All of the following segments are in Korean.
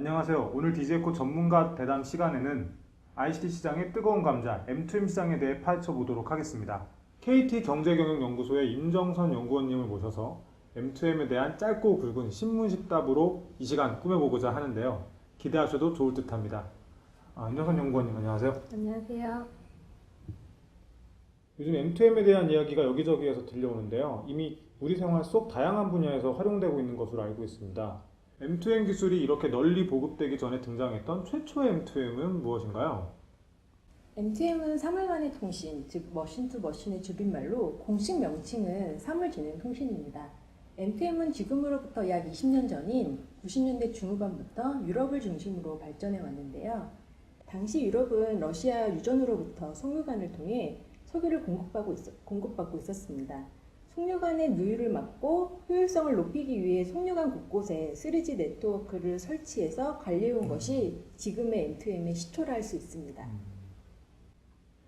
안녕하세요. 오늘 DJ코 전문가 대담 시간에는 ICT 시장의 뜨거운 감자 M2M 시장에 대해 파헤쳐 보도록 하겠습니다. KT 경제경영연구소의 임정선 연구원님을 모셔서 M2M에 대한 짧고 굵은 신문식답으로 이 시간 꾸며보고자 하는데요. 기대하셔도 좋을 듯합니다. 임정선 연구원님 안녕하세요. 안녕하세요. 요즘 M2M에 대한 이야기가 여기저기에서 들려오는데요. 이미 우리 생활 속 다양한 분야에서 활용되고 있는 것으로 알고 있습니다. M2M 기술이 이렇게 널리 보급되기 전에 등장했던 최초의 M2M은 무엇인가요? M2M은 사물간의 통신, 즉 머신투머신의 줄임말로 공식 명칭은 사물지능 통신입니다. M2M은 지금으로부터 약 20년 전인 90년대 중후반부터 유럽을 중심으로 발전해 왔는데요. 당시 유럽은 러시아 유전으로부터 석유관을 통해 석유를 공급받고 있었습니다. 석유관의 누유를 막고 효율성을 높이기 위해 석유관 곳곳에 3G 네트워크를 설치해서 관리해온 것이 지금의 M2M의 시초라 할 수 있습니다.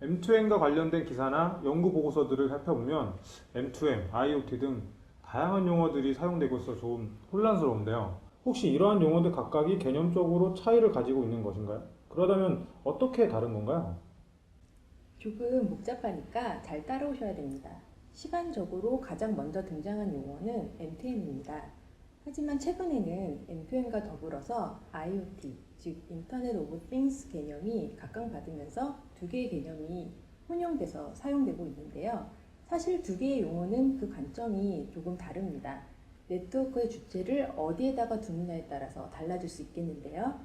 M2M과 관련된 기사나 연구 보고서들을 살펴보면 M2M, IoT 등 다양한 용어들이 사용되고 있어 좀 혼란스러운데요. 혹시 이러한 용어들 각각이 개념적으로 차이를 가지고 있는 것인가요? 그러다면 어떻게 다른 건가요? 조금 복잡하니까 잘 따라오셔야 됩니다. 시간적으로 가장 먼저 등장한 용어는 M2M입니다. 하지만 최근에는 M2M과 더불어서 IoT, 즉 인터넷 오브 띵스 개념이 각광받으면서 두 개의 개념이 혼용돼서 사용되고 있는데요. 사실 두 개의 용어는 그 관점이 조금 다릅니다. 네트워크의 주체를 어디에다가 두느냐에 따라서 달라질 수 있겠는데요.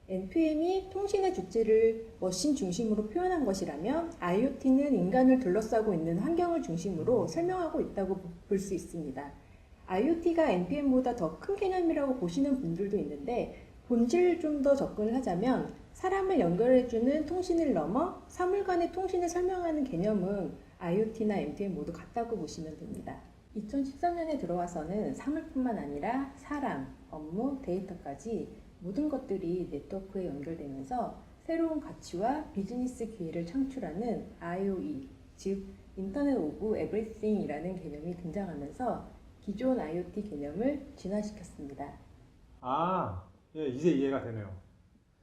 M2M이 통신의 주체를 머신 중심으로 표현한 것이라면 IoT는 인간을 둘러싸고 있는 환경을 중심으로 설명하고 있다고 볼 수 있습니다. IoT가 M2M보다 더 큰 개념이라고 보시는 분들도 있는데 본질을 좀 더 접근을 하자면 사람을 연결해주는 통신을 넘어 사물 간의 통신을 설명하는 개념은 IoT나 M2M 모두 같다고 보시면 됩니다. 2013년에 들어와서는 사물뿐만 아니라 사람, 업무, 데이터까지 모든 것들이 네트워크에 연결되면서 새로운 가치와 비즈니스 기회를 창출하는 IoE, 즉 인터넷 오브 에브리띵이라는 개념이 등장하면서 기존 IoT 개념을 진화시켰습니다. 예, 이제 이해가 되네요.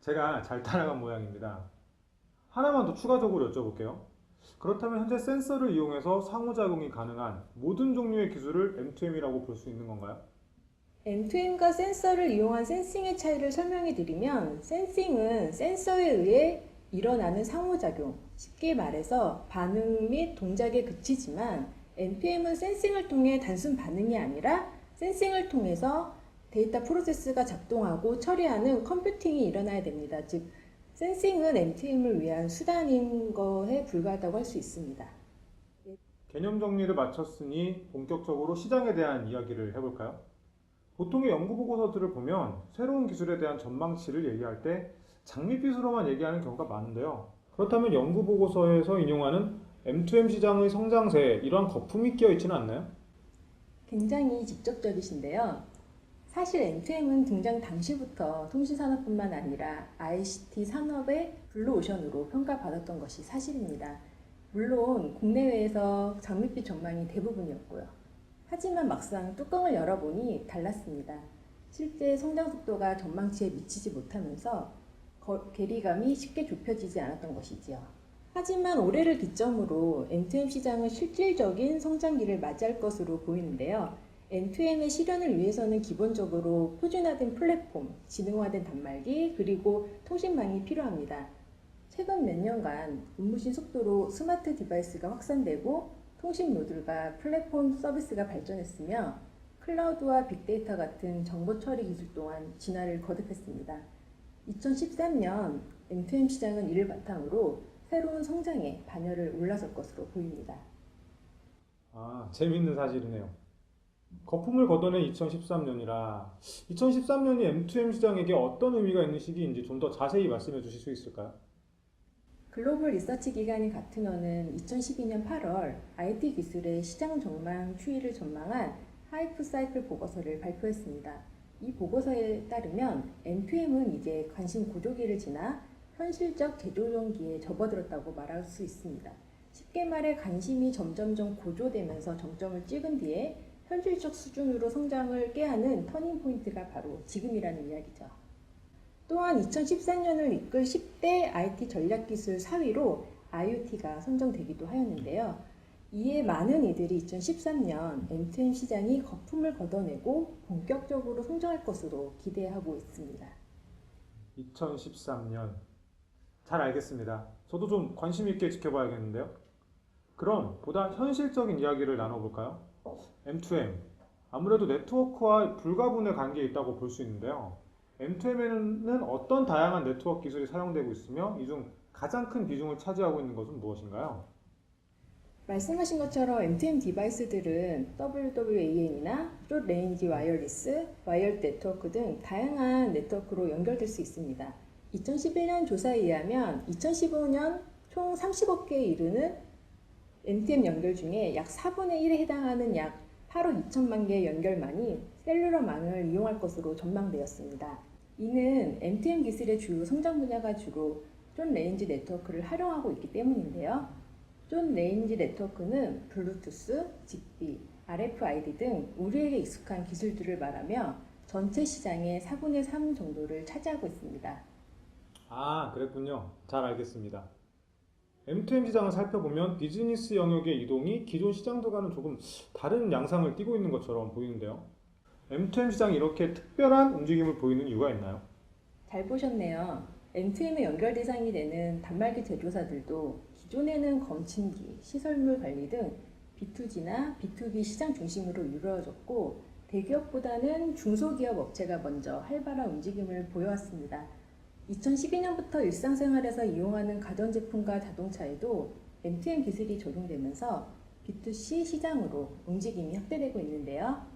제가 잘 따라간 모양입니다. 하나만 더 추가적으로 여쭤볼게요. 그렇다면 현재 센서를 이용해서 상호작용이 가능한 모든 종류의 기술을 M2M이라고 볼 수 있는 건가요? M2M과 센서를 이용한 센싱의 차이를 설명해 드리면 센싱은 센서에 의해 일어나는 상호작용, 쉽게 말해서 반응 및 동작에 그치지만 M2M은 센싱을 통해 단순 반응이 아니라 센싱을 통해서 데이터 프로세스가 작동하고 처리하는 컴퓨팅이 일어나야 됩니다. 즉, 센싱은 M2M을 위한 수단인 거에 불과하다고 할 수 있습니다. 개념 정리를 마쳤으니 본격적으로 시장에 대한 이야기를 해볼까요? 보통의 연구 보고서들을 보면 새로운 기술에 대한 전망치를 얘기할 때 장밋빛으로만 얘기하는 경우가 많은데요. 그렇다면 연구 보고서에서 인용하는 M2M 시장의 성장세에 이러한 거품이 끼어 있지는 않나요? 굉장히 직접적이신데요. 사실 M2M은 등장 당시부터 통신산업뿐만 아니라 ICT 산업의 블루오션으로 평가받았던 것이 사실입니다. 물론 국내외에서 장밋빛 전망이 대부분이었고요. 하지만 막상 뚜껑을 열어보니 달랐습니다. 실제 성장 속도가 전망치에 미치지 못하면서 괴리감이 쉽게 좁혀지지 않았던 것이지요. 하지만 올해를 기점으로 M2M 시장은 실질적인 성장기를 맞이할 것으로 보이는데요. M2M의 실현을 위해서는 기본적으로 표준화된 플랫폼, 지능화된 단말기, 그리고 통신망이 필요합니다. 최근 몇 년간 눈부신 속도로 스마트 디바이스가 확산되고 통신 모듈과 플랫폼 서비스가 발전했으며 클라우드와 빅데이터 같은 정보 처리 기술 또한 진화를 거듭했습니다. 2013년 M2M 시장은 이를 바탕으로 새로운 성장에 반열을 올라설 것으로 보입니다. 재미있는 사실이네요. 거품을 걷어낸 2013년이라 2013년이 M2M 시장에게 어떤 의미가 있는 시기인지 좀 더 자세히 말씀해 주실 수 있을까요? 글로벌 리서치 기관인 가트너는 2012년 8월 IT 기술의 시장 전망 추이를 전망한 하이프 사이클 보고서를 발표했습니다. 이 보고서에 따르면 M2M은 이제 관심 고조기를 지나 현실적 재조정기에 접어들었다고 말할 수 있습니다. 쉽게 말해 관심이 점점점 고조되면서 정점을 찍은 뒤에 현실적 수준으로 성장을 깨하는 터닝 포인트가 바로 지금이라는 이야기죠. 또한 2014년을 이끌 10대 IT 전략기술 4위로 IoT가 선정되기도 하였는데요. 이에 많은 이들이 2013년 M2M 시장이 거품을 걷어내고 본격적으로 성장할 것으로 기대하고 있습니다. 2013년. 잘 알겠습니다. 저도 좀 관심 있게 지켜봐야겠는데요. 그럼 보다 현실적인 이야기를 나눠볼까요? M2M. 아무래도 네트워크와 불가분의 관계에 있다고 볼 수 있는데요. M2M에는 어떤 다양한 네트워크 기술이 사용되고 있으며 이 중 가장 큰 비중을 차지하고 있는 것은 무엇인가요? 말씀하신 것처럼 M2M 디바이스들은 WWAN이나 숏 레인지 와이어리스, 와이어드 네트워크 등 다양한 네트워크로 연결될 수 있습니다. 2011년 조사에 의하면 2015년 총 30억 개에 이르는 M2M 연결 중에 약 4분의 1에 해당하는 약 8억 2천만 개의 연결만이 셀룰러망을 이용할 것으로 전망되었습니다. 이는 M2M 기술의 주요 성장 분야가 주로 숏 레인지 네트워크를 활용하고 있기 때문인데요. 숏 레인지 네트워크는 블루투스, 직비, RFID 등 우리에게 익숙한 기술들을 말하며 전체 시장의 4분의 3 정도를 차지하고 있습니다. 아, 그랬군요. 잘 알겠습니다. M2M 시장을 살펴보면 비즈니스 영역의 이동이 기존 시장들과는 조금 다른 양상을 띠고 있는 것처럼 보이는데요. M2M 시장이 이렇게 특별한 움직임을 보이는 이유가 있나요? 잘 보셨네요. M2M의 연결 대상이 되는 단말기 제조사들도 기존에는 검침기, 시설물 관리 등 B2G나 B2B 시장 중심으로 이루어졌고 대기업보다는 중소기업 업체가 먼저 활발한 움직임을 보여왔습니다. 2012년부터 일상생활에서 이용하는 가전제품과 자동차에도 M2M 기술이 적용되면서 B2C 시장으로 움직임이 확대되고 있는데요.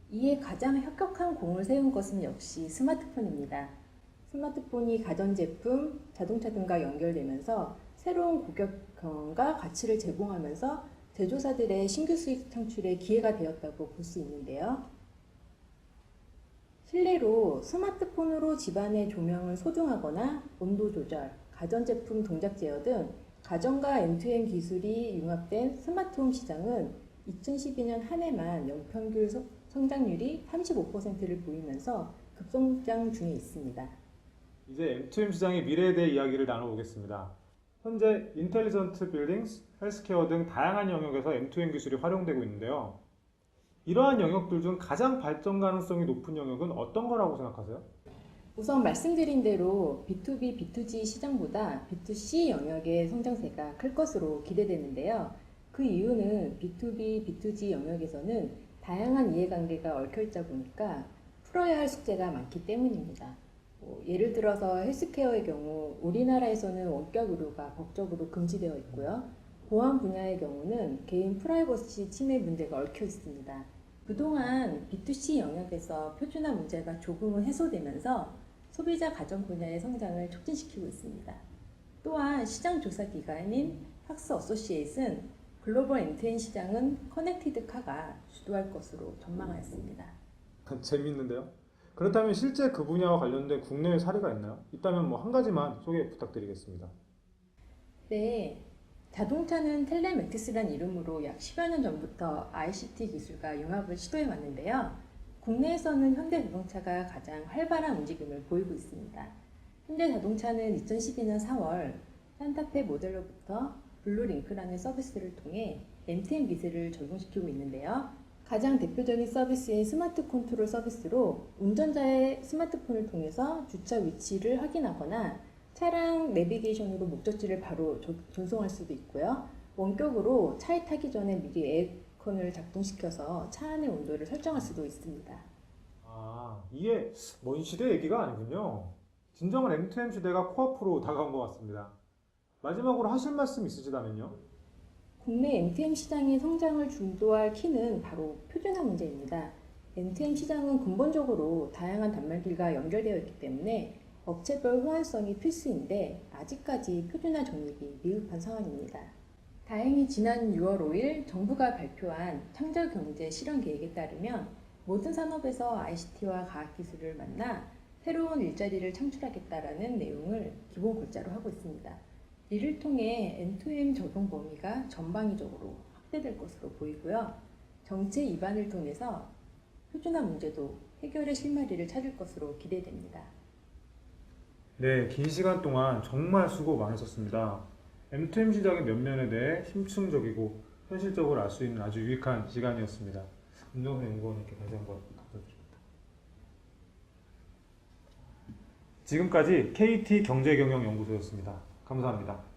이에 가장 혁혁한 공을 세운 것은 역시 스마트폰입니다. 스마트폰이 가전제품, 자동차 등과 연결되면서 새로운 고객 경험과 가치를 제공하면서 제조사들의 신규 수익 창출에 기회가 되었다고 볼 수 있는데요. 실내로 스마트폰으로 집안의 조명을 소등하거나 온도 조절, 가전제품 동작 제어 등 가전과 M2M 기술이 융합된 스마트홈 시장은 2012년 한 해만 연평균 성장률이 35%를 보이면서 급성장 중에 있습니다. 이제 M2M 시장의 미래에 대해 이야기를 나눠보겠습니다. 현재 인텔리전트 빌딩스, 헬스케어 등 다양한 영역에서 M2M 기술이 활용되고 있는데요. 이러한 영역들 중 가장 발전 가능성이 높은 영역은 어떤 거라고 생각하세요? 우선 말씀드린 대로 B2B, B2G 시장보다 B2C 영역의 성장세가 클 것으로 기대되는데요. 그 이유는 B2B, B2G 영역에서는 다양한 이해관계가 얽혀있다 보니까 풀어야 할 숙제가 많기 때문입니다. 예를 들어서 헬스케어의 경우 우리나라에서는 원격 의료가 법적으로 금지되어 있고요. 보안 분야의 경우는 개인 프라이버시 침해 문제가 얽혀 있습니다. 그동안 B2C 영역에서 표준화 문제가 조금은 해소되면서 소비자 가전 분야의 성장을 촉진시키고 있습니다. 또한 시장 조사 기관인 팍스 어소시에이트는 글로벌 M2M 시장은 커넥티드 카가 주도할 것으로 전망하였습니다. 재밌는데요. 그렇다면 실제 그 분야와 관련된 국내의 사례가 있나요? 있다면 한 가지만 소개 부탁드리겠습니다. 네, 자동차는 텔레매틱스란 이름으로 약 10여 년 전부터 ICT 기술과 융합을 시도해 왔는데요. 국내에서는 현대자동차가 가장 활발한 움직임을 보이고 있습니다. 현대자동차는 2012년 4월 산타페 모델로부터 블루링크라는 서비스를 통해 M2M 기술을 적용시키고 있는데요. 가장 대표적인 서비스인 스마트 컨트롤 서비스로 운전자의 스마트폰을 통해서 주차 위치를 확인하거나 차량 내비게이션으로 목적지를 바로 전송할 수도 있고요. 원격으로 차에 타기 전에 미리 에어컨을 작동시켜서 차 안의 온도를 설정할 수도 있습니다. 아, 이게 먼 시대 얘기가 아니군요. 진정한 M2M 시대가 코앞으로 다가온 것 같습니다. 마지막으로 하실 말씀 있으시다면요? 국내 M2M 시장의 성장을 주도할 키는 바로 표준화 문제입니다. M2M 시장은 근본적으로 다양한 단말기가 연결되어 있기 때문에 업체별 호환성이 필수인데 아직까지 표준화 정립이 미흡한 상황입니다. 다행히 지난 6월 5일 정부가 발표한 창조경제 실현 계획에 따르면 모든 산업에서 ICT와 과학기술을 만나 새로운 일자리를 창출하겠다라는 내용을 기본 골자로 하고 있습니다. 이를 통해 M2M 적용 범위가 전방위적으로 확대될 것으로 보이고요. 정책 입안을 통해서 표준화 문제도 해결의 실마리를 찾을 것으로 기대됩니다. 네, 긴 시간 동안 정말 수고 많으셨습니다. M2M 시장의 면면에 대해 심층적이고 현실적으로 알 수 있는 아주 유익한 시간이었습니다. 임정선 연구원님께 다시 한번 감사드립니다. 지금까지 KT 경제경영연구소였습니다. 감사합니다.